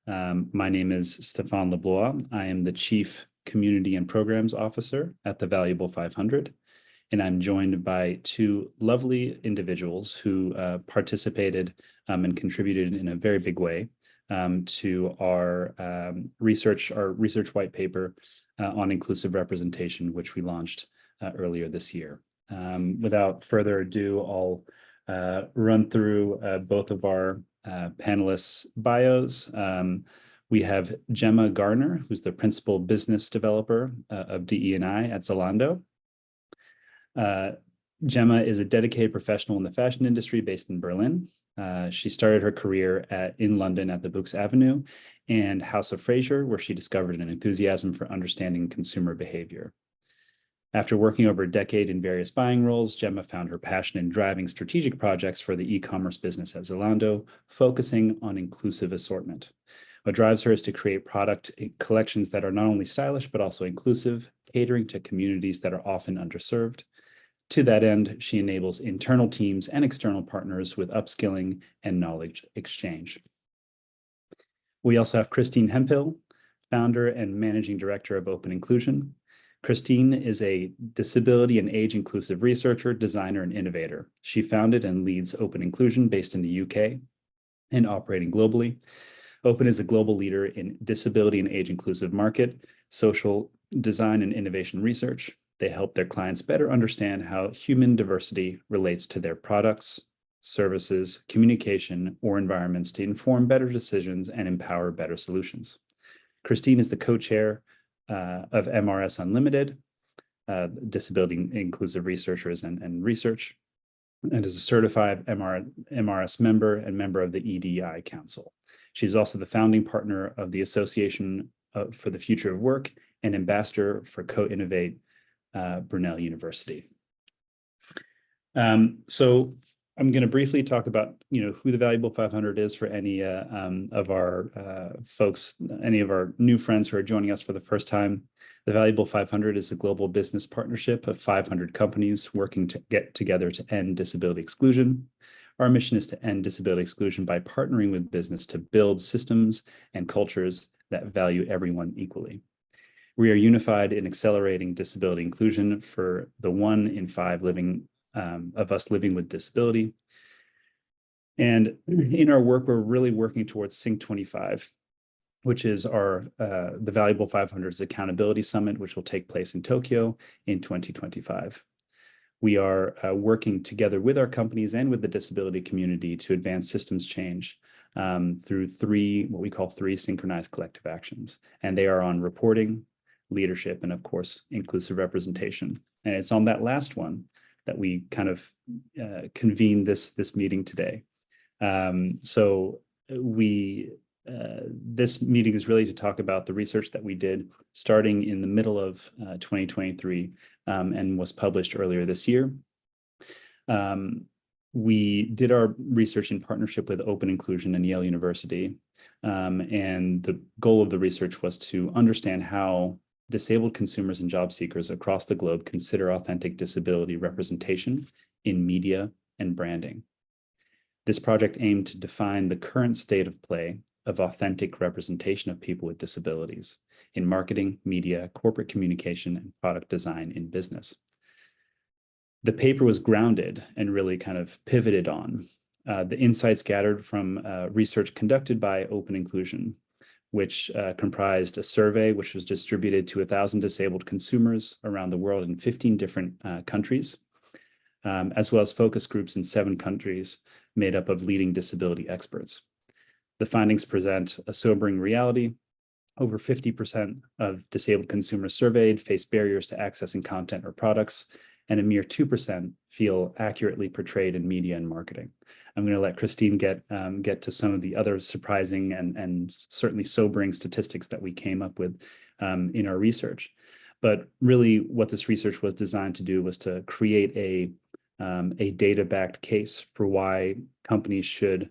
My name is Stéphane Leblois. I am the Chief Community and Programs Officer at the Valuable 500, and I'm joined by two lovely individuals who participated and contributed in a very big way to our research white paper on inclusive representation, which we launched earlier this year. Without further ado, I'll run through both of our panelists' bios. We have Gemma Garner, who's the principal business developer of DE&I at Zalando. Gemma is a dedicated professional in the fashion industry based in Berlin. She started her career in London at the Books Avenue and House of Fraser, where she discovered an enthusiasm for understanding consumer behavior. After working over a decade in various buying roles, Gemma found her passion in driving strategic projects for the e-commerce business at Zalando, focusing on inclusive assortment. What drives her is to create product collections that are not only stylish, but also inclusive, catering to communities that are often underserved. To that end, she enables internal teams and external partners with upskilling and knowledge exchange. We also have Christine Hemphill, founder and managing director of Open Inclusion. Christine is a disability and age inclusive researcher, designer, and innovator. She founded and leads Open Inclusion based in the UK and operating globally. Open is a global leader in disability and age inclusive market, social design, and innovation research. They help their clients better understand how human diversity relates to their products, services, communication, or environments to inform better decisions and empower better solutions. Christine is the co-chair of MRS Unlimited, Disability Inclusive Researchers and Research, and is a certified MRS member and member of the EDI Council. She's also the founding partner of the Association for the Future of Work and ambassador for Co-Innovate Brunel University. So I'm going to briefly talk about, who the Valuable 500 is for any of our folks, any of our new friends who are joining us for the first time. The Valuable 500 is a global business partnership of 500 companies working to get together to end disability exclusion. Our mission is to end disability exclusion by partnering with business to build systems and cultures that value everyone equally. We are unified in accelerating disability inclusion for the 1 in 5 of us living with disability. And in our work, we're really working towards Sync 25, which is the Valuable 500's Accountability Summit, which will take place in Tokyo in 2025. We are working together with our companies and with the disability community to advance systems change through what we call three synchronized collective actions. And they are on reporting, leadership, and of course, inclusive representation. And it's on that last one that we kind of convene this meeting today. This meeting is really to talk about the research that we did starting in the middle of 2023 and was published earlier this year. We did our research in partnership with Open Inclusion and Yale University. And the goal of the research was to understand how disabled consumers and job seekers across the globe consider authentic disability representation in media and branding. This project aimed to define the current state of play of authentic representation of people with disabilities in marketing, media, corporate communication, and product design in business. The paper was grounded and really kind of pivoted on the insights gathered from research conducted by Open Inclusion, which comprised a survey which was distributed to 1,000 disabled consumers around the world in 15 different countries, as well as focus groups in 7 countries made up of leading disability experts. The findings present a sobering reality. Over 50% of disabled consumers surveyed face barriers to accessing content or products, and a mere 2% feel accurately portrayed in media and marketing. I'm going to let Christine get to some of the other surprising and certainly sobering statistics that we came up with in our research. But really what this research was designed to do was to create a data-backed case for why companies should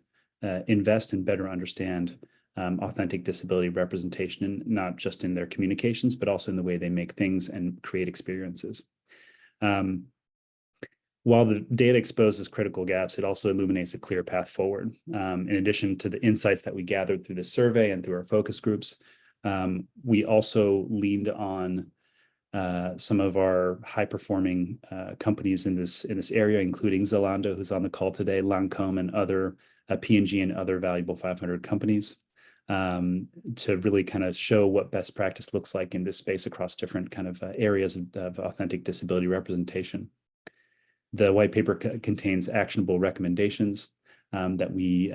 invest and better understand authentic disability representation, not just in their communications, but also in the way they make things and create experiences. While the data exposes critical gaps, it also illuminates a clear path forward. In addition to the insights that we gathered through the survey and through our focus groups, we also leaned on some of our high-performing companies in this area, including Zalando, who's on the call today, Lancome, and other P&G and other valuable 500 companies, to really kind of show what best practice looks like in this space across different kind of areas of authentic disability representation. The white paper contains actionable recommendations that we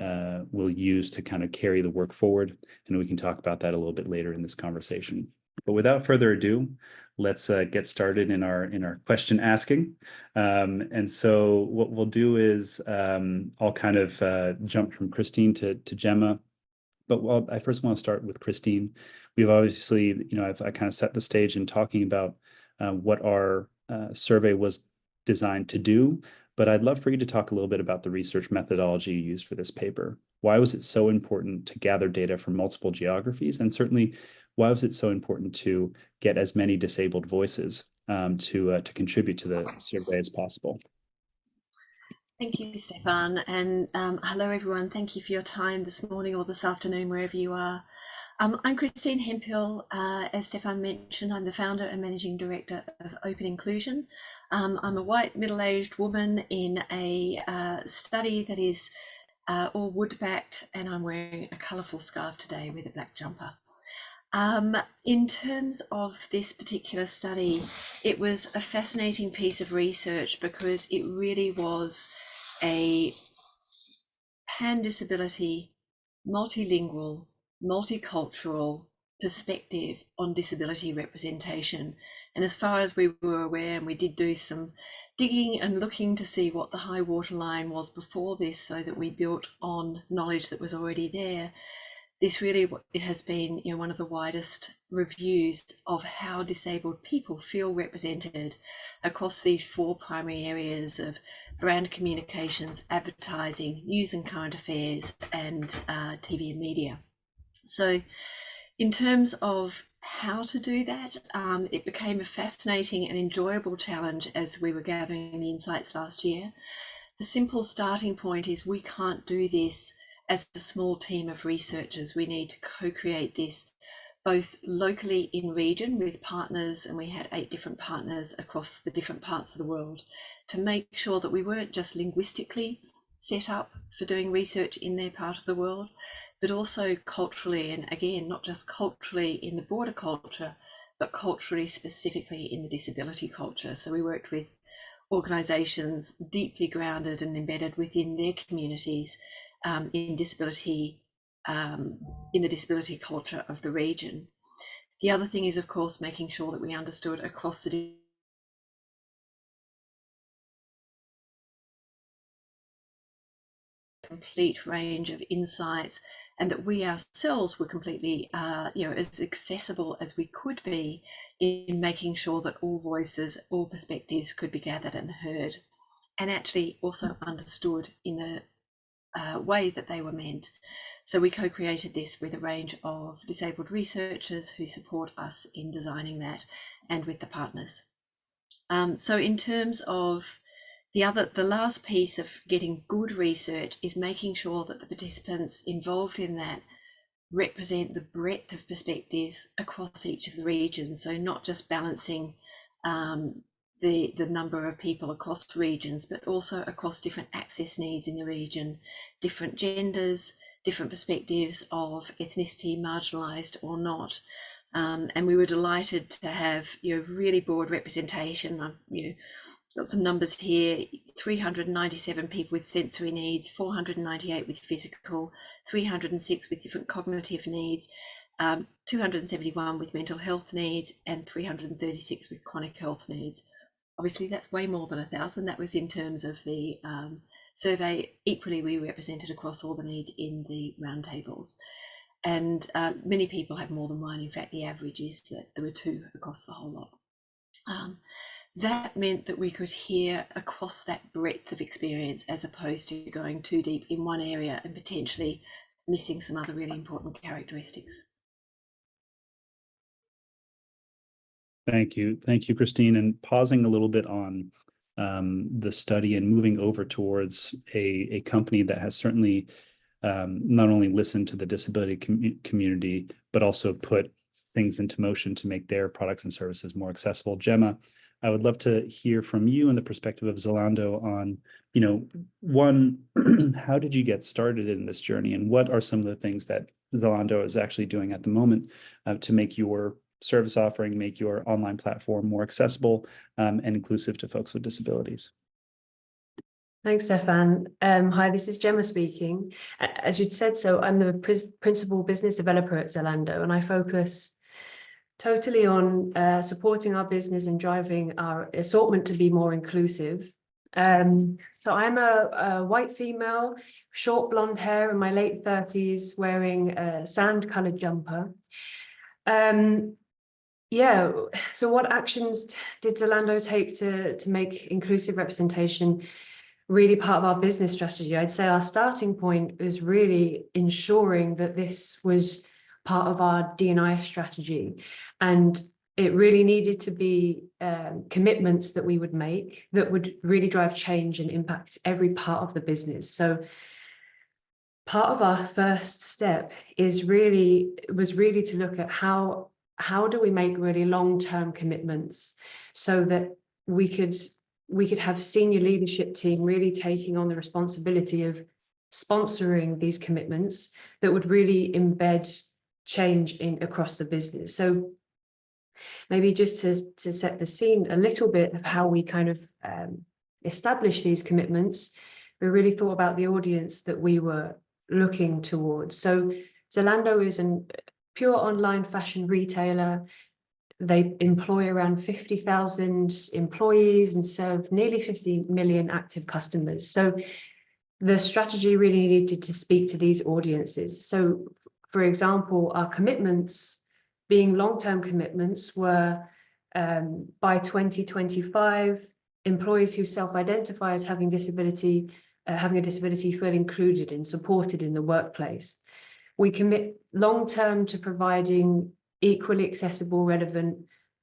will use to kind of carry the work forward, and we can talk about that a little bit later in this conversation. But without further ado, let's get started in our question asking. And so what we'll do is I'll kind of jump from Christine to Gemma. But I first want to start with Christine. We've obviously, I kind of set the stage in talking about what our survey was designed to do, but I'd love for you to talk a little bit about the research methodology you used for this paper. Why was it so important to gather data from multiple geographies? And certainly, why was it so important to get as many disabled voices to contribute to the survey as possible? Thank you, Stefan. And hello, everyone. Thank you for your time this morning or this afternoon, wherever you are. I'm Christine Hemphill. As Stefan mentioned, I'm the founder and managing director of Open Inclusion. I'm a white middle-aged woman in a study that is all wood-backed, and I'm wearing a colourful scarf today with a black jumper. In terms of this particular study, it was a fascinating piece of research because it really was a pan-disability, multilingual, multicultural perspective on disability representation. And as far as we were aware, and we did do some digging and looking to see what the high water line was before this, so that we built on knowledge that was already there, this really has been, one of the widest reviews of how disabled people feel represented across these four primary areas of brand communications, advertising, news and current affairs, and TV and media. So in terms of how to do that, it became a fascinating and enjoyable challenge as we were gathering the insights last year. The simple starting point is we can't do this as a small team of researchers. We need to co-create this both locally in region with partners, and we had 8 different partners across the different parts of the world, to make sure that we weren't just linguistically set up for doing research in their part of the world, but also culturally, and again, not just culturally in the broader culture, but culturally specifically in the disability culture. So we worked with organisations deeply grounded and embedded within their communities in disability, in the disability culture of the region. The other thing is, of course, making sure that we understood across the complete range of insights, and that we ourselves were completely, as accessible as we could be in making sure that all voices, all perspectives could be gathered and heard, and actually also understood in the way that they were meant. So we co-created this with a range of disabled researchers who support us in designing that, and with the partners. So in terms of the last piece of getting good research is making sure that the participants involved in that represent the breadth of perspectives across each of the regions. So not just balancing the number of people across regions, but also across different access needs in the region, different genders, different perspectives of ethnicity, marginalised or not. And we were delighted to have really broad representation. Got some numbers here: 397 people with sensory needs, 498 with physical, 306 with different cognitive needs, 271 with mental health needs, and 336 with chronic health needs. Obviously, that's way more than 1,000. That was in terms of the survey. Equally, we represented across all the needs in the roundtables. And many people have more than one. In fact, the average is that there were 2 across the whole lot. That meant that we could hear across that breadth of experience, as opposed to going too deep in one area and potentially missing some other really important characteristics. Thank you, Christine. And pausing a little bit on the study and moving over towards a company that has certainly not only listened to the disability community, but also put things into motion to make their products and services more accessible. Gemma, I would love to hear from you and the perspective of Zalando on, one, how did you get started in this journey, and what are some of the things that Zalando is actually doing at the moment to make your service offering, make your online platform more accessible and inclusive to folks with disabilities? Thanks, Stefan. Hi, this is Gemma speaking. As you'd said, so I'm the principal business developer at Zalando, and I focus totally on supporting our business and driving our assortment to be more inclusive. So I'm a white female, short blonde hair, in my late 30s, wearing a sand-colored jumper. Yeah, so what actions did Zalando take to make inclusive representation really part of our business strategy? I'd say our starting point was really ensuring that this was part of our D&I strategy, and it really needed to be commitments that we would make that would really drive change and impact every part of the business. So part of our first step was really to look at how do we make really long-term commitments so that we could have senior leadership team really taking on the responsibility of sponsoring these commitments that would really embed change across the business. So maybe just to set the scene a little bit of how we kind of establish these commitments, we really thought about the audience that we were looking towards. So Zalando is a pure online fashion retailer. They employ around 50,000 employees and serve nearly 50 million active customers. So the strategy really needed to speak to these audiences. So, for example, our commitments, being long-term commitments, were by 2025, employees who self-identify as having a disability feel included and supported in the workplace. We commit long-term to providing equally accessible, relevant,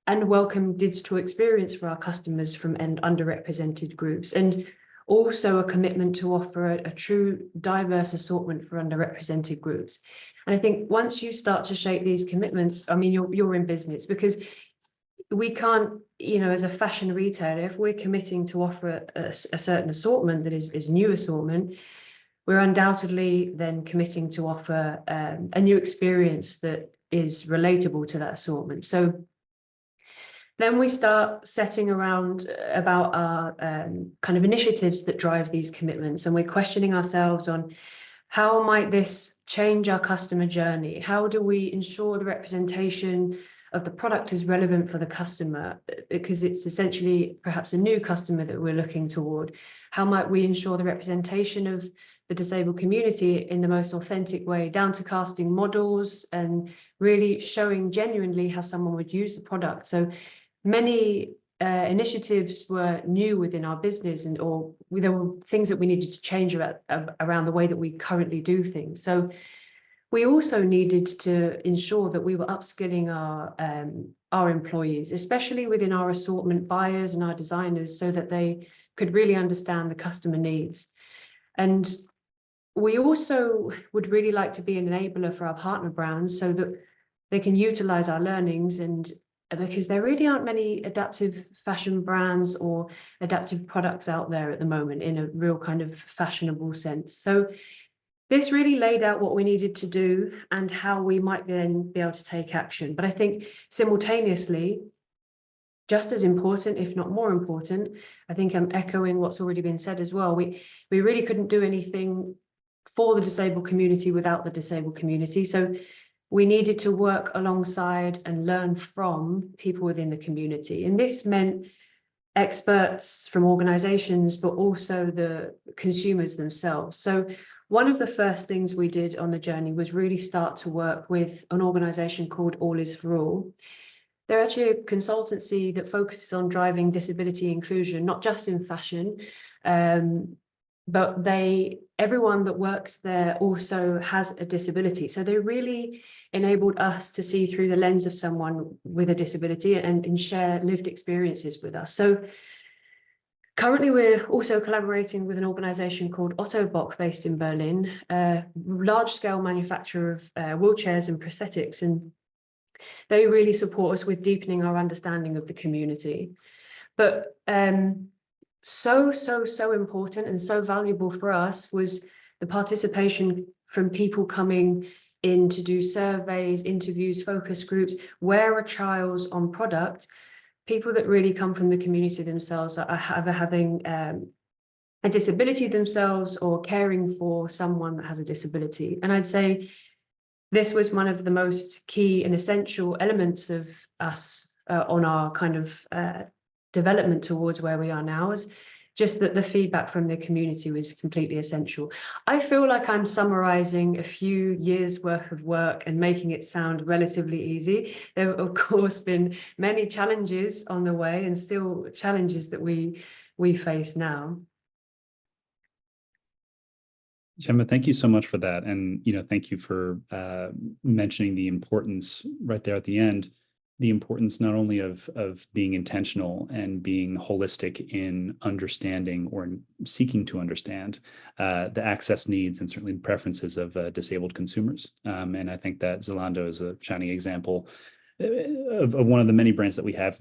and welcome digital experience for our customers from underrepresented groups, and also a commitment to offer a true diverse assortment for underrepresented groups. And I think once you start to shape these commitments, I mean, you're in business, because we can't, as a fashion retailer, if we're committing to offer a certain assortment that is new assortment, we're undoubtedly then committing to offer a new experience that is relatable to that assortment. So then we start setting around about our kind of initiatives that drive these commitments, and we're questioning ourselves on how might this change our customer journey? How do we ensure the representation of the product is relevant for the customer, because it's essentially perhaps a new customer that we're looking toward? How might we ensure the representation of the disabled community in the most authentic way, down to casting models and really showing genuinely how someone would use the product? So many initiatives were new within our business, or there were things that we needed to change around the way that we currently do things. So we also needed to ensure that we were upskilling our employees, especially within our assortment buyers and our designers, so that they could really understand the customer needs. And we also would really like to be an enabler for our partner brands so that they can utilize our learnings, and because there really aren't many adaptive fashion brands or adaptive products out there at the moment in a real kind of fashionable sense. So this really laid out what we needed to do and how we might then be able to take action. But I think simultaneously, just as important, if not more important, I think I'm echoing what's already been said as well, we really couldn't do anything for the disabled community without the disabled community. So we needed to work alongside and learn from people within the community. And this meant experts from organizations, but also the consumers themselves. So one of the first things we did on the journey was really start to work with an organization called All Is For All. They're actually a consultancy that focuses on driving disability inclusion, not just in fashion, but everyone that works there also has a disability. So they really enabled us to see through the lens of someone with a disability and share lived experiences with us. So Currently, we're also collaborating with an organisation called Ottobock, based in Berlin, a large-scale manufacturer of wheelchairs and prosthetics, and they really support us with deepening our understanding of the community. But so important and so valuable for us was the participation from people coming in to do surveys, interviews, focus groups, where are trials on product, people that really come from the community themselves, are having a disability themselves or caring for someone that has a disability. And I'd say this was one of the most key and essential elements of us on our kind of development towards where we are now, is just that the feedback from the community was completely essential. I feel like I'm summarizing a few years worth of work and making it sound relatively easy. There have, of course, been many challenges on the way, and still challenges that we face now. Gemma, thank you so much for that. And, thank you for mentioning the importance right there at the end, the importance not only of being intentional and being holistic in understanding or seeking to understand the access needs and certainly preferences of disabled consumers. And I think that Zalando is a shining example of one of the many brands that we have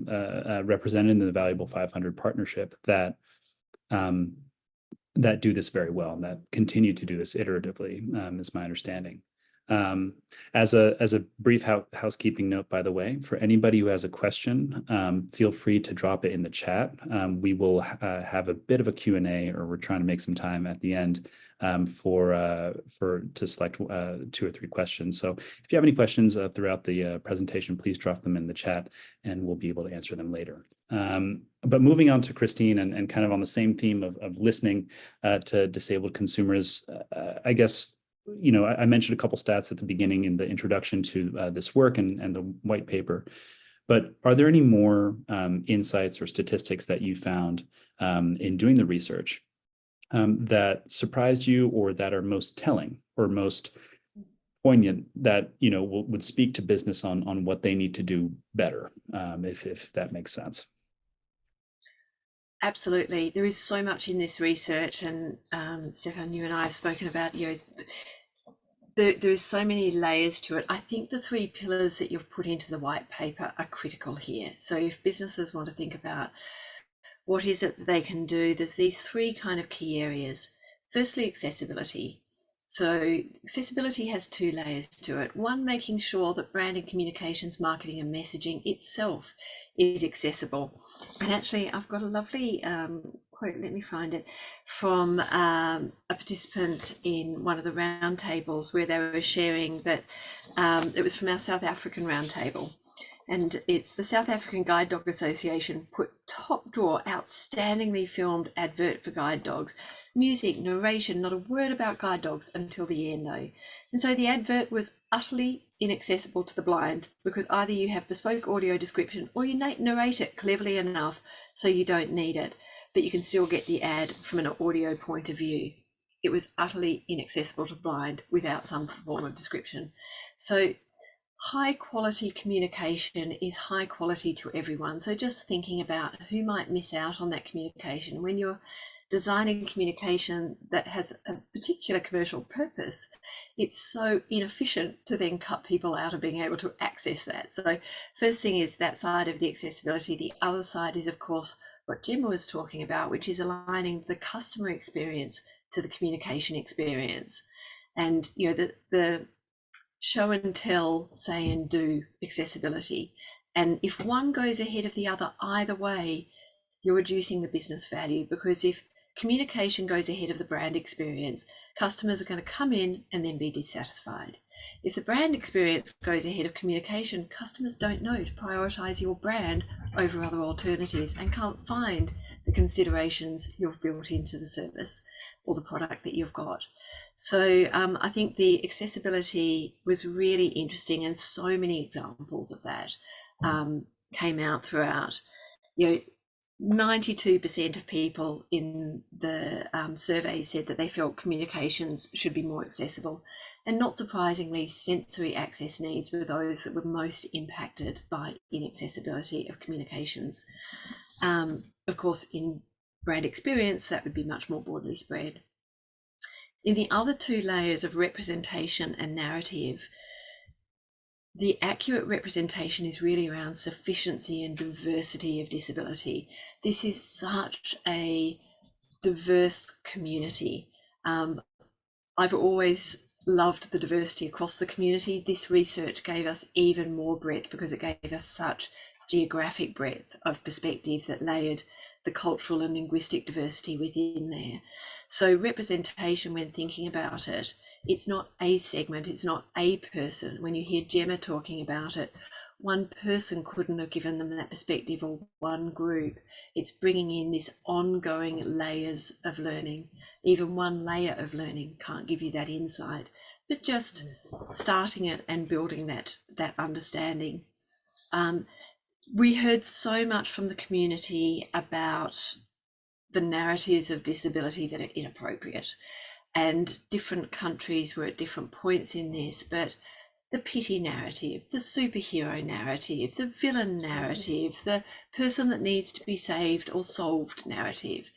represented in the Valuable 500 partnership that do this very well, and that continue to do this iteratively, is my understanding. As a brief housekeeping note, by the way, for anybody who has a question, feel free to drop it in the chat. We will have a bit of a Q&A, or we're trying to make some time at the end to select 2 or 3 questions. So if you have any questions throughout the presentation, please drop them in the chat and we'll be able to answer them later. But moving on to Christine, and kind of on the same theme of listening to disabled consumers, I guess, I mentioned a couple stats at the beginning in the introduction to this work and the white paper, but are there any more insights or statistics that you found in doing the research that surprised you, or that are most telling or most poignant, that would speak to business on what they need to do better, if that makes sense? Absolutely. There is so much in this research, and Stefan, you and I have spoken about, there is so many layers to it. I think the 3 pillars that you've put into the white paper are critical here. So if businesses want to think about what is it that they can do, there's these 3 kind of key areas. Firstly, accessibility. So accessibility has 2 layers to it. One, making sure that branding, communications, marketing and messaging itself is accessible. And actually, I've got a lovely quote, let me find it, from a participant in one of the roundtables, where they were sharing that it was from our South African roundtable. And it's the South African Guide Dog Association put top drawer, outstandingly filmed advert for guide dogs. Music, narration, not a word about guide dogs until the end though. And so the advert was utterly inaccessible to the blind, because either you have bespoke audio description or you narrate it cleverly enough so you don't need it, but you can still get the ad from an audio point of view. It was utterly inaccessible to blind without some form of description. So high quality communication is high quality to everyone. So just thinking about who might miss out on that communication when you're designing communication that has a particular commercial purpose, it's so inefficient to then cut people out of being able to access that. So first thing is that side of the accessibility. The other side is, of course, what Gemma was talking about, which is aligning the customer experience to the communication experience. And the show and tell, say and do accessibility. And if one goes ahead of the other, either way, you're reducing the business value, because if communication goes ahead of the brand experience, customers are going to come in and then be dissatisfied. If the brand experience goes ahead of communication, customers don't know to prioritize your brand over other alternatives and can't find the considerations you've built into the service or the product that you've got. So I think the accessibility was really interesting, and so many examples of that came out throughout. 92% of people in the survey said that they felt communications should be more accessible, and not surprisingly, sensory access needs were those that were most impacted by inaccessibility of communications. Of course, in brand experience, that would be much more broadly spread. In the other two layers of representation and narrative, the accurate representation is really around sufficiency and diversity of disability. This is such a diverse community. I've always loved the diversity across the community. This research gave us even more breadth because it gave us such geographic breadth of perspective that layered the cultural and linguistic diversity within there. So representation, when thinking about it, it's not a segment, it's not a person. When you hear Gemma talking about it, one person couldn't have given them that perspective, or one group. It's bringing in this ongoing layers of learning. Even one layer of learning can't give you that insight, but just starting it and building that understanding. We heard so much from the community about the narratives of disability that are inappropriate, and different countries were at different points in this, but the pity narrative, the superhero narrative, the villain narrative, the person that needs to be saved or solved narrative.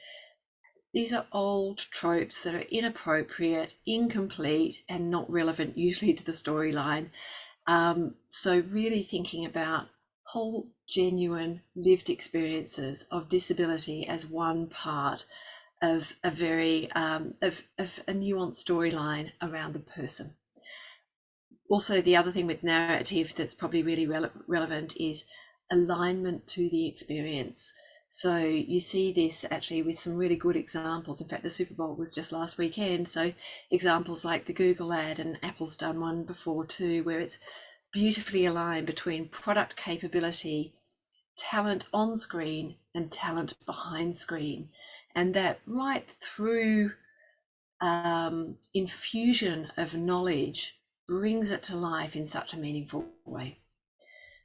These are old tropes that are inappropriate, incomplete, and not relevant usually to the storyline. So really thinking about whole, genuine, lived experiences of disability as one part of a very of a nuanced storyline around the person. Also, the other thing with narrative that's probably really relevant is alignment to the experience. So you see this actually with some really good examples. In fact, the Super Bowl was just last weekend. So examples like the Google ad, and Apple's done one before too, where it's beautifully aligned between product capability, talent on screen, and talent behind screen. And that right through infusion of knowledge brings it to life in such a meaningful way.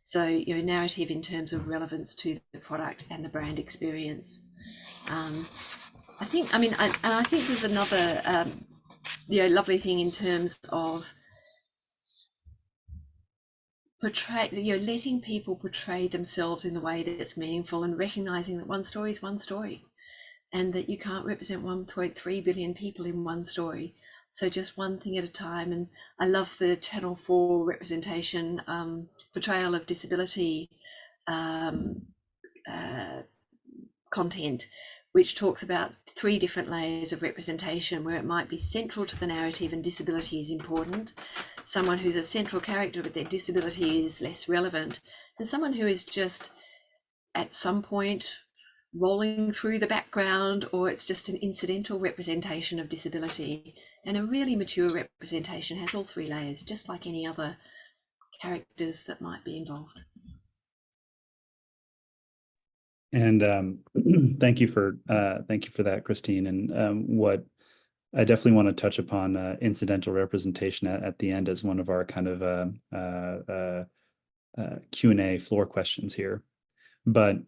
So, you know, narrative in terms of relevance to the product and the brand experience. I think there's another, lovely thing in terms of letting people portray themselves in the way that's meaningful, and recognizing that one story is one story, and that you can't represent 1.3 billion people in one story. So just one thing at a time. And I love the Channel 4 representation, portrayal of disability content, which talks about 3 different layers of representation, where it might be central to the narrative and disability is important. Someone who's a central character but their disability is less relevant, and someone who is just at some point rolling through the background, or it's just an incidental representation of disability. And a really mature representation has all 3 layers, just like any other characters that might be involved. And thank you for that, Christine. And what I definitely want to touch upon incidental representation at the end as one of our kind of Q&A floor questions here. But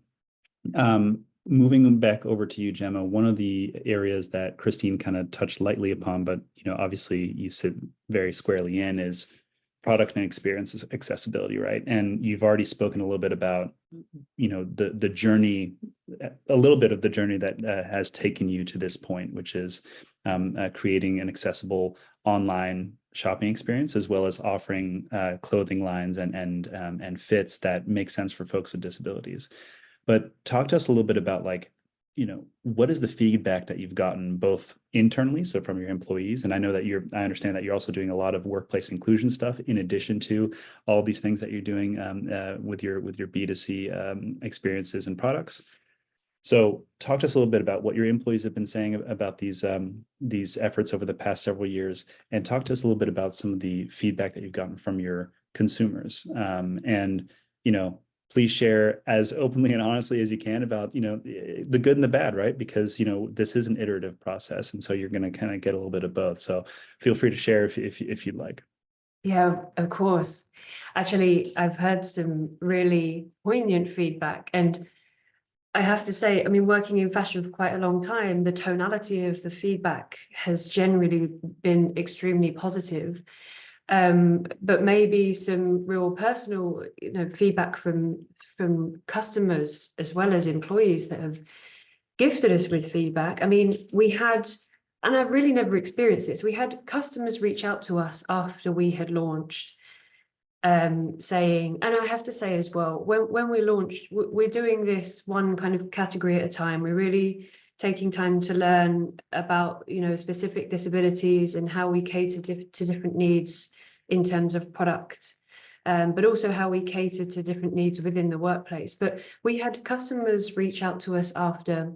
moving back over to you, Gemma, one of the areas that Christine kind of touched lightly upon, but obviously you sit very squarely in, is product and experience accessibility, right? And you've already spoken a little bit about the journey, a little bit of the journey that has taken you to this point, which is creating an accessible online shopping experience, as well as offering clothing lines and fits that make sense for folks with disabilities. But talk to us a little bit about, like, what is the feedback that you've gotten both internally, so from your employees, and I understand that you're also doing a lot of workplace inclusion stuff in addition to all these things that you're doing with your B2C experiences and products. So talk to us a little bit about what your employees have been saying about these efforts over the past several years, and talk to us a little bit about some of the feedback that you've gotten from your consumers. And please share as openly and honestly as you can about the good and the bad, right? Because this is an iterative process, and so you're going to kind of get a little bit of both. So feel free to share if you'd like. Yeah, of course. Actually, I've heard some really poignant feedback, and I have to say, I mean, working in fashion for quite a long time, the tonality of the feedback has generally been extremely positive. But maybe some real personal, feedback from customers as well as employees that have gifted us with feedback. I mean, we had, and I've really never experienced this, we had customers reach out to us after we had launched, saying, and I have to say as well, when we launched, we're doing this one kind of category at a time. We're really taking time to learn about, you know, specific disabilities and how we cater to different needs in terms of product, but also how we cater to different needs within the workplace. But we had customers reach out to us after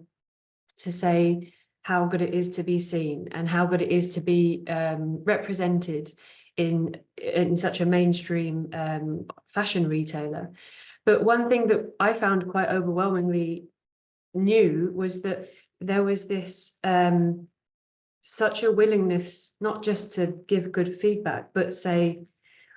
to say how good it is to be seen and how good it is to be represented in such a mainstream fashion retailer. But one thing that I found quite overwhelmingly new was that there was this such a willingness not just to give good feedback, but say,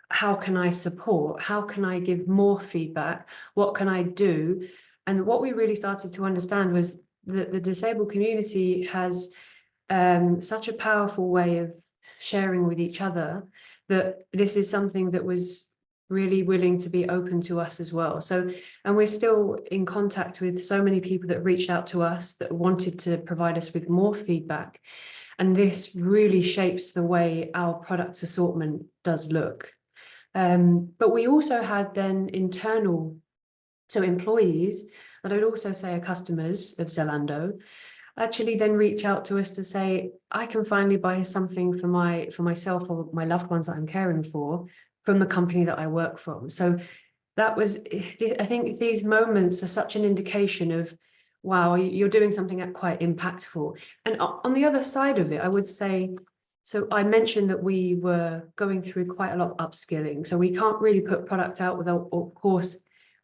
how can I support? How can I give more feedback? What can I do? And what we really started to understand was that the disabled community has such a powerful way of sharing with each other, that this is something that was really willing to be open to us as well. So, and we're still in contact with so many people that reached out to us that wanted to provide us with more feedback. And this really shapes the way our product assortment does look. But we also had then internal, so employees, but I'd also say are customers of Zalando, actually then reach out to us to say, I can finally buy something for myself or my loved ones that I'm caring for from the company that I work from. So that was, I think these moments are such an indication of, wow, you're doing something quite impactful. And on the other side of it, I would say, so I mentioned that we were going through quite a lot of upskilling. So we can't really put product out without, of course,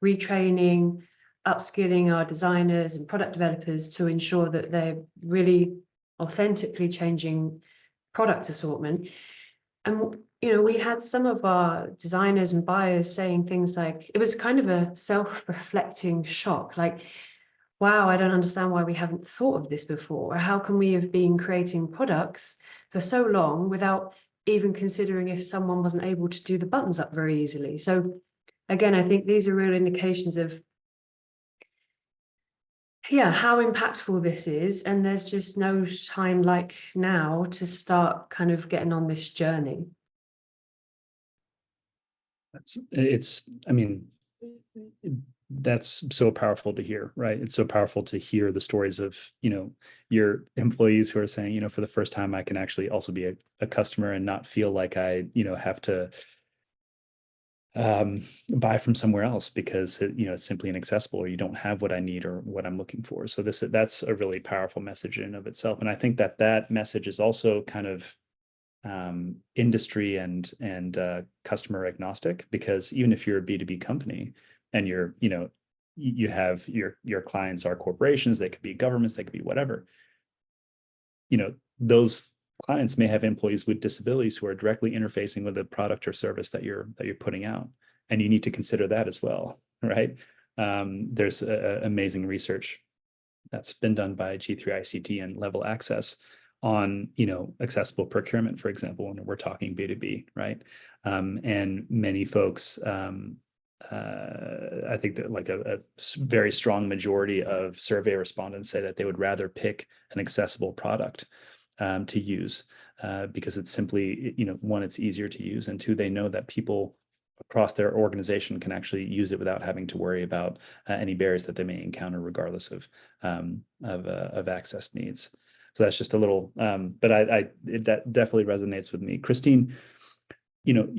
retraining, upskilling our designers and product developers to ensure that they're really authentically changing product assortment. And, you know, we had some of our designers and buyers saying things like, it was kind of a self-reflecting shock, like, wow, I don't understand why we haven't thought of this before. Or how can we have been creating products for so long without even considering if someone wasn't able to do the buttons up very easily? So again, I think these are real indications of, yeah, how impactful this is. And there's just no time like now to start kind of getting on this journey. I mean, that's so powerful to hear, right? It's so powerful to hear the stories of, you know, your employees who are saying, you know, for the first time, I can actually also be a customer and not feel like I, you know, have to buy from somewhere else because you know, it's simply inaccessible, or you don't have what I need or what I'm looking for. So that's a really powerful message in and of itself. And I think that message is also kind of industry and customer agnostic, because even if you're a B2B company and you're, you know, you have your clients are corporations, they could be governments, they could be whatever, you know, those clients may have employees with disabilities who are directly interfacing with the product or service that you're putting out, and you need to consider that as well, right? There's amazing research that's been done by G3ICT and Level Access on, you know, accessible procurement, for example, when we're talking B2B, right? And many folks, I think that like a very strong majority of survey respondents say that they would rather pick an accessible product to use because it's simply, you know, one, it's easier to use, and two, they know that people across their organization can actually use it without having to worry about any barriers that they may encounter, regardless of access needs. So that's just a little, but that definitely resonates with me. Christine, you know,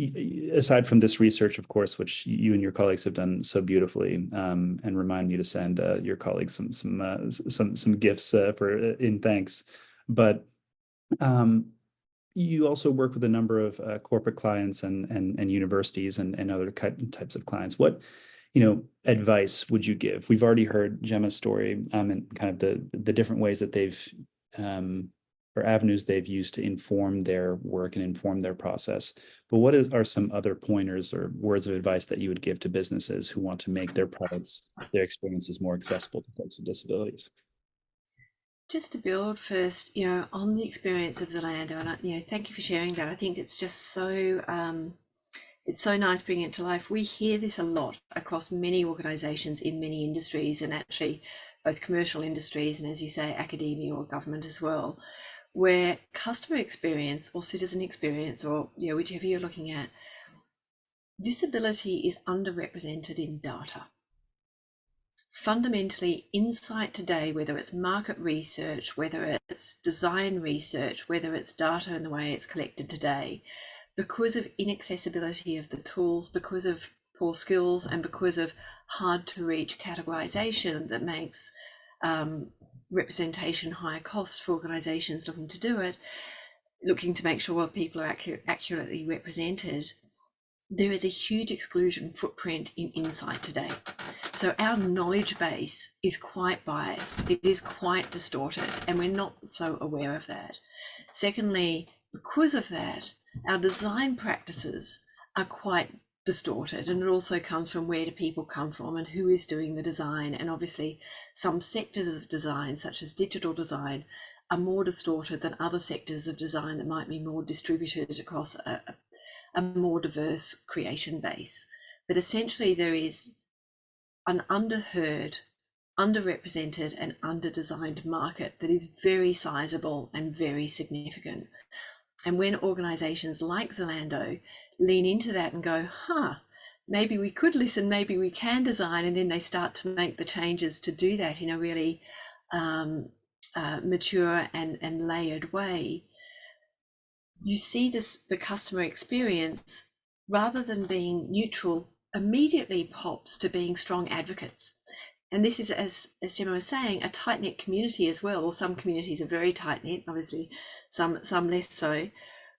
aside from this research, of course, which you and your colleagues have done so beautifully, and remind me to send your colleagues some gifts in thanks, but you also work with a number of corporate clients and universities and other types of clients. What, you know, advice would you give? We've already heard Gemma's story and kind of the different ways that they've or avenues they've used to inform their work and inform their process. But what are some other pointers or words of advice that you would give to businesses who want to make their products, their experiences more accessible to folks with disabilities? Just to build first, you know, on the experience of Zalando, and you know, thank you for sharing that. I think it's just so it's so nice bringing it to life. We hear this a lot across many organizations in many industries, and actually both commercial industries and, as you say, academia or government as well, where customer experience or citizen experience, or whichever you're looking at, disability is underrepresented in data. Fundamentally, insight today, whether it's market research, whether it's design research, whether it's data and the way it's collected today, because of inaccessibility of the tools, because of poor skills, and because of hard to reach categorization that makes representation higher cost for organizations looking to do it, looking to make sure people are accurately represented, there is a huge exclusion footprint in insight today. So our knowledge base is quite biased, it is quite distorted, and we're not so aware of that. Secondly, because of that, our design practices are quite distorted, and it also comes from where do people come from and who is doing the design. And obviously some sectors of design, such as digital design, are more distorted than other sectors of design that might be more distributed across a more diverse creation base. But essentially there is an underheard, underrepresented and under-designed market that is very sizable and very significant. And when organizations like Zalando lean into that and go, maybe we could listen, maybe we can design, and then they start to make the changes to do that in a really mature and layered way, you see the customer experience, rather than being neutral, immediately pops to being strong advocates. And this is, as Gemma was saying, a tight-knit community as well. Or some communities are very tight-knit, obviously some less so,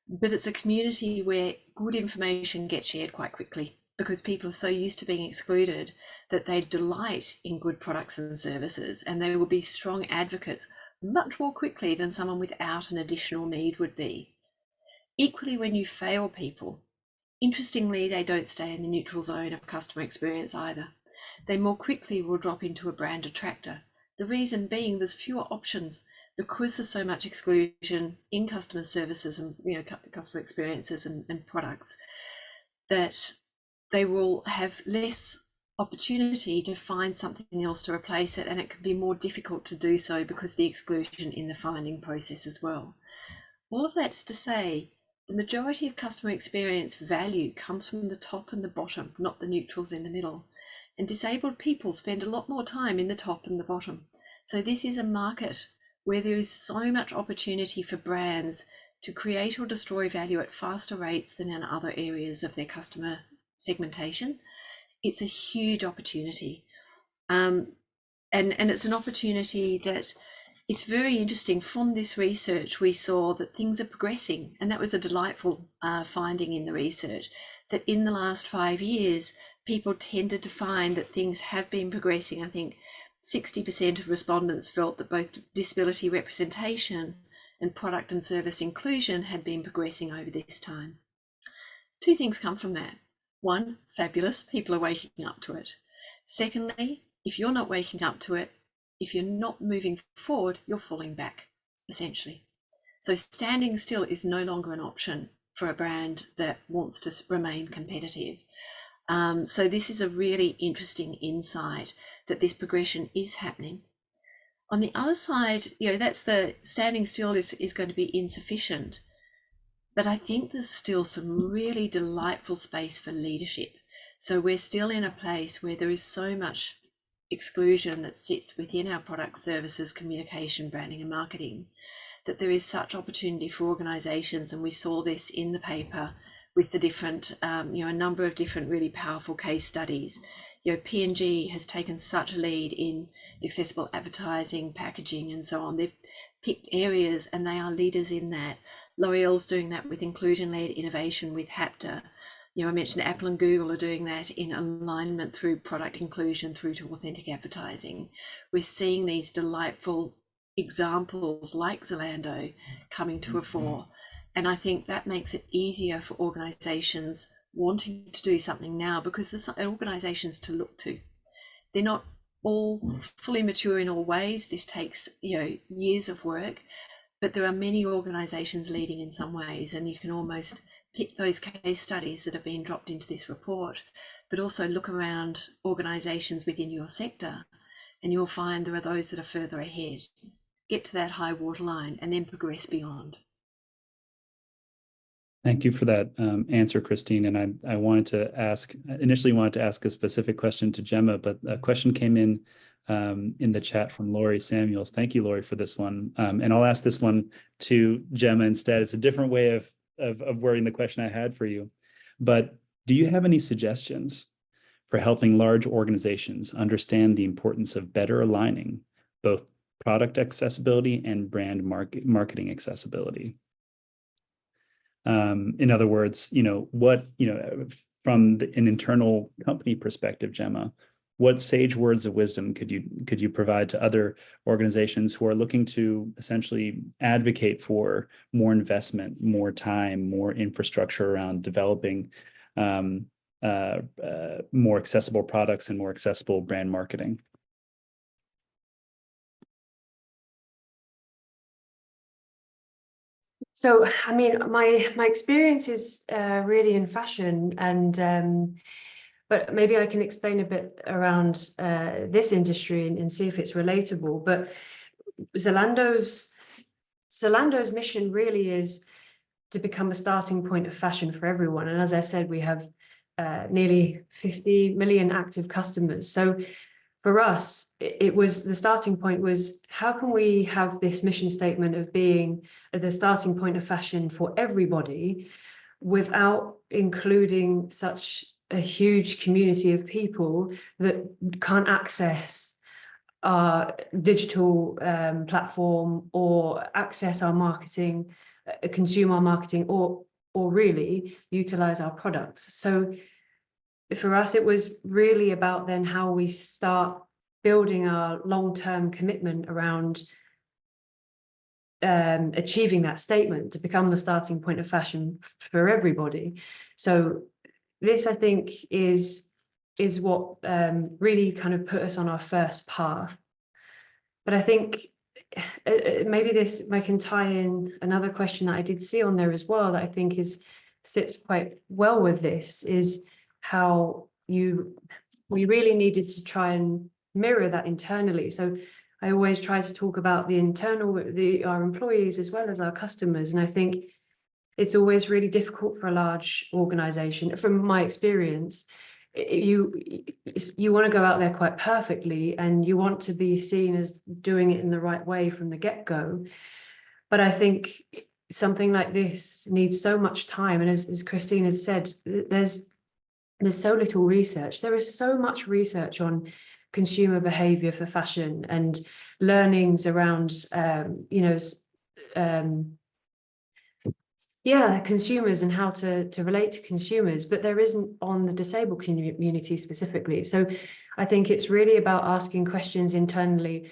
but it's a community where good information gets shared quite quickly, because people are so used to being excluded that they delight in good products and services, and they will be strong advocates much more quickly than someone without an additional need would be. Equally, when you fail people, interestingly, they don't stay in the neutral zone of customer experience either. They more quickly will drop into a brand attractor. The reason being there's fewer options, because there's so much exclusion in customer services and customer experiences and products, that they will have less opportunity to find something else to replace it, and it can be more difficult to do so because of the exclusion in the finding process as well. All of that's to say, the majority of customer experience value comes from the top and the bottom, not the neutrals in the middle. And disabled people spend a lot more time in the top and the bottom. So this is a market where there is so much opportunity for brands to create or destroy value at faster rates than in other areas of their customer segmentation. It's a huge opportunity. And it's an opportunity that it's very interesting. From this research, we saw that things are progressing, and that was a delightful finding in the research, that in the last 5 years, people tended to find that things have been progressing. I think 60% of respondents felt that both disability representation and product and service inclusion had been progressing over this time. Two things come from that. One, fabulous, people are waking up to it. Secondly, if you're not waking up to it, if you're not moving forward, you're falling back, essentially. So standing still is no longer an option for a brand that wants to remain competitive. So this is a really interesting insight that this progression is happening. On the other side, that's the standing still is going to be insufficient. But I think there's still some really delightful space for leadership. So we're still in a place where there is so much exclusion that sits within our product, services, communication, branding and marketing, that there is such opportunity for organizations. And we saw this in the paper with the different, a number of different really powerful case studies. P&G has taken such a lead in accessible advertising, packaging and so on. They've picked areas and they are leaders in that. L'Oreal's doing that with inclusion-led innovation with HAPTA. I mentioned Apple and Google are doing that in alignment through product inclusion through to authentic advertising. We're seeing these delightful examples like Zalando coming to a fore. And I think that makes it easier for organizations wanting to do something now, because there's organizations to look to. They're not all fully mature in all ways. This takes, years of work, but there are many organizations leading in some ways, and you can almost pick those case studies that have been dropped into this report, but also look around organizations within your sector and you'll find there are those that are further ahead. Get to that high water line and then progress beyond. Thank you for that answer, Christine. And I wanted to ask, initially wanted to ask a specific question to Gemma, but a question came in the chat from Laurie Samuels. Thank you, Laurie, for this one. And I'll ask this one to Gemma instead. It's a different way of wording the question I had for you. But do you have any suggestions for helping large organizations understand the importance of better aligning both product accessibility and brand marketing accessibility? In other words, from an internal company perspective, Gemma, what sage words of wisdom could you provide to other organizations who are looking to essentially advocate for more investment, more time, more infrastructure around developing more accessible products and more accessible brand marketing? So, I mean, my experience is really in fashion, and but maybe I can explain a bit around this industry and see if it's relatable. But Zalando's mission really is to become a starting point of fashion for everyone. And as I said, we have nearly 50 million active customers. So for us, it was the starting point was, how can we have this mission statement of being the starting point of fashion for everybody without including such a huge community of people that can't access our digital platform or access our marketing, consume our marketing, or really utilize our products. So for us, it was really about then how we start building our long-term commitment around achieving that statement to become the starting point of fashion for everybody. So this, I think, is what really kind of put us on our first path. But I think maybe I can tie in another question that I did see on there as well that I think sits quite well with this, is how we really needed to try and mirror that internally. So I always try to talk about our employees as well as our customers. And I think it's always really difficult for a large organization, from my experience. You want to go out there quite perfectly, and you want to be seen as doing it in the right way from the get-go. But I think something like this needs so much time. And as Christine had said, there's so little research. There is so much research on consumer behavior for fashion and learnings around, consumers and how to relate to consumers, but there isn't on the disabled community specifically. So I think it's really about asking questions internally.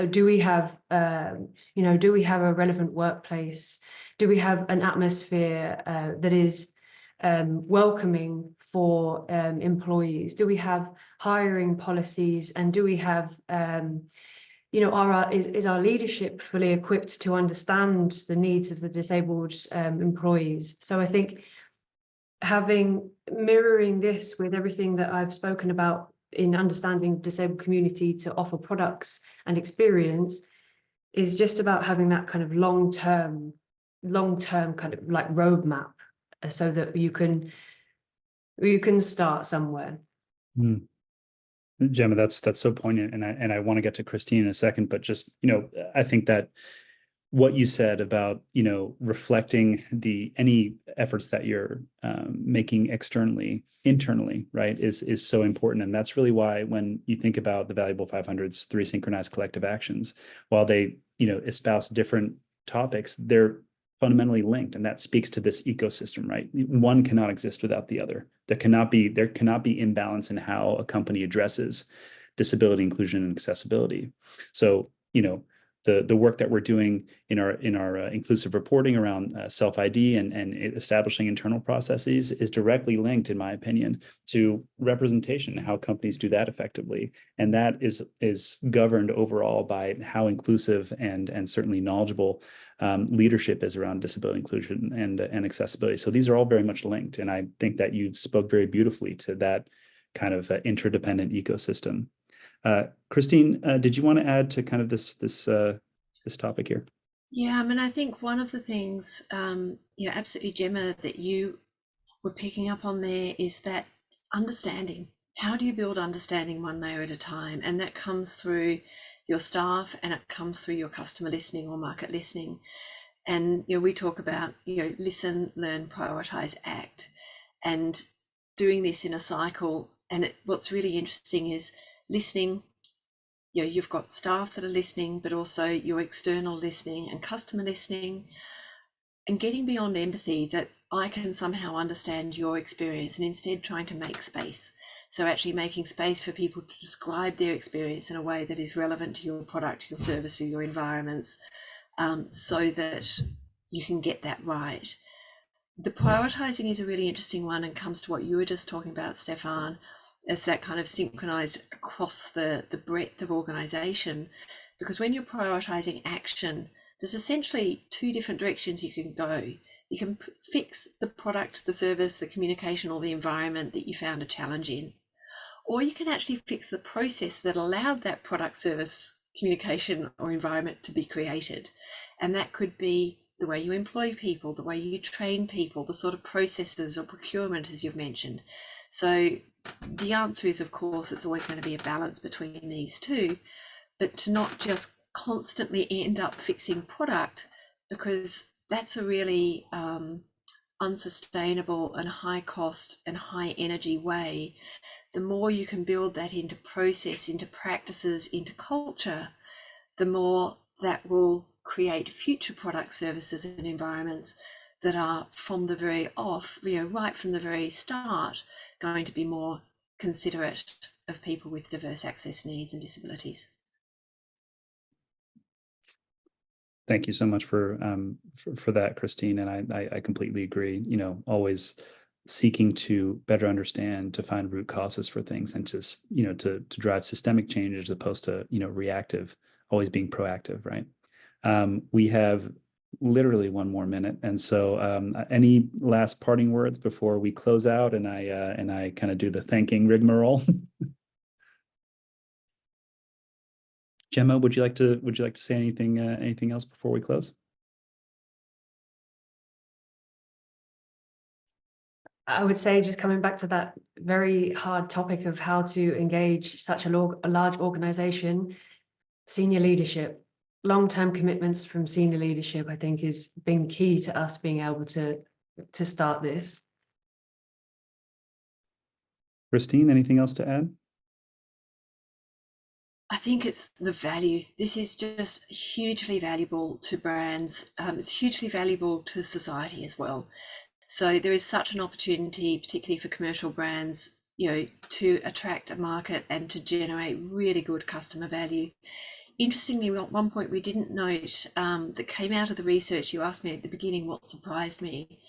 Do we have a relevant workplace? Do we have an atmosphere that is welcoming for employees? Do we have hiring policies? And do we have is our leadership fully equipped to understand the needs of the disabled employees? So I think mirroring this with everything that I've spoken about in understanding the disabled community to offer products and experience is just about having that kind of long-term kind of like roadmap, so that you can start somewhere. Gemma, that's so poignant, and I want to get to Christine in a second, but just, I think that what you said about, reflecting any efforts that you're making externally, internally, right, is so important. And that's really why when you think about the Valuable 500's 3 synchronized collective actions, while they, espouse different topics, they're fundamentally linked, and that speaks to this ecosystem, right? One cannot exist without the other. There cannot be imbalance in how a company addresses disability, inclusion, and accessibility. So, the work that we're doing in our inclusive reporting around self-ID and establishing internal processes is directly linked, in my opinion, to representation, how companies do that effectively. And that is governed overall by how inclusive and certainly knowledgeable leadership is around disability inclusion and accessibility. So these are all very much linked. And I think that you spoke very beautifully to that kind of interdependent ecosystem. Christine, did you want to add to kind of this topic here? Yeah, I mean, I think one of the things, yeah, absolutely, Gemma, that you were picking up on there is that understanding. How do you build understanding one layer at a time? And that comes through your staff, and it comes through your customer listening or market listening. And we talk about listen, learn, prioritize, act, and doing this in a cycle. And what's really interesting is listening. You've got staff that are listening, but also your external listening and customer listening, and getting beyond empathy, that I can somehow understand your experience, and instead trying to make space. So actually making space for people to describe their experience in a way that is relevant to your product, your service, or your environments, so that you can get that right. The prioritizing is a really interesting one, and comes to what you were just talking about, Stefan, as that kind of synchronized across the breadth of organization. Because when you're prioritizing action, there's essentially two different directions you can go. You can fix the product, the service, the communication, or the environment that you found a challenge in. Or you can actually fix the process that allowed that product, service, communication, or environment to be created. And that could be the way you employ people, the way you train people, the sort of processes or procurement, as you've mentioned. So the answer is, of course, it's always going to be a balance between these two, but to not just constantly end up fixing product, because that's a really unsustainable and high cost and high energy way. The more you can build that into process, into practices, into culture, the more that will create future product, services, and environments that are from the very right from the very start, going to be more considerate of people with diverse access needs and disabilities. Thank you so much for that, Christine. And I completely agree. Always seeking to better understand, to find root causes for things, and just to drive systemic change as opposed to reactive. Always being proactive, right? We have literally 1 more minute, and so any last parting words before we close out, and I kind of do the thanking rigmarole. Gemma, would you like to say anything else before we close? I would say, just coming back to that very hard topic of how to engage such a large organization, senior leadership, long-term commitments from senior leadership, I think, has been key to us being able to start this. Christine, anything else to add? I think it's the value. This is just hugely valuable to brands. It's hugely valuable to society as well. So there is such an opportunity, particularly for commercial brands, to attract a market and to generate really good customer value. Interestingly, at one point we didn't note that came out of the research. You asked me at the beginning what surprised me.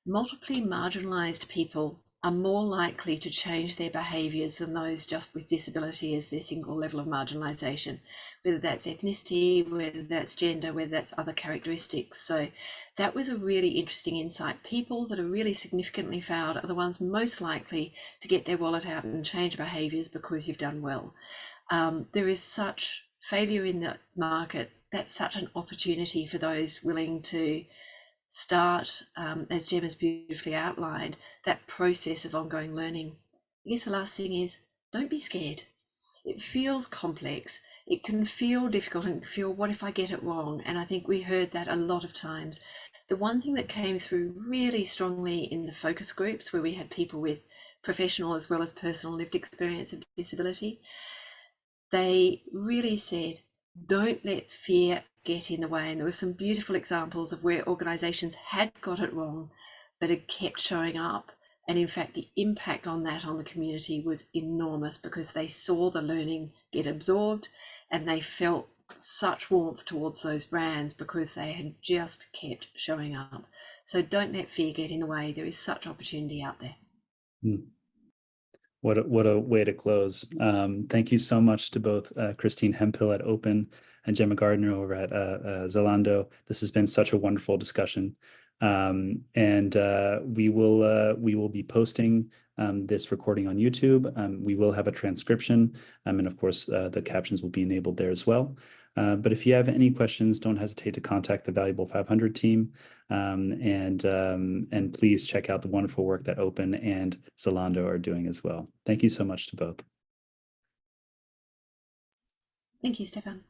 Multiply marginalized people are more likely to change their behaviours than those just with disability as their single level of marginalisation, whether that's ethnicity, whether that's gender, whether that's other characteristics. So that was a really interesting insight. People that are really significantly failed are the ones most likely to get their wallet out and change behaviours because you've done well. There is such failure in the market. That's such an opportunity for those willing to start, as Jem has beautifully outlined, that process of ongoing learning. I guess the last thing is, don't be scared. It feels complex. It can feel difficult and feel, what if I get it wrong? And I think we heard that a lot of times. The one thing that came through really strongly in the focus groups, where we had people with professional as well as personal lived experience of disability, they really said, don't let fear get in the way. And there were some beautiful examples of where organizations had got it wrong, but had kept showing up. And in fact, the impact on that on the community was enormous, because they saw the learning get absorbed, and they felt such warmth towards those brands because they had just kept showing up. So don't let fear get in the way. There is such opportunity out there. What a way to close. Thank you so much to both Christine Hemphill at Open and Gemma Gardner over at Zalando. This has been such a wonderful discussion. And we will be posting this recording on YouTube. We will have a transcription, and of course, the captions will be enabled there as well. But if you have any questions, don't hesitate to contact the Valuable 500 team, and please check out the wonderful work that Open and Zalando are doing as well. Thank you so much to both. Thank you, Stefan.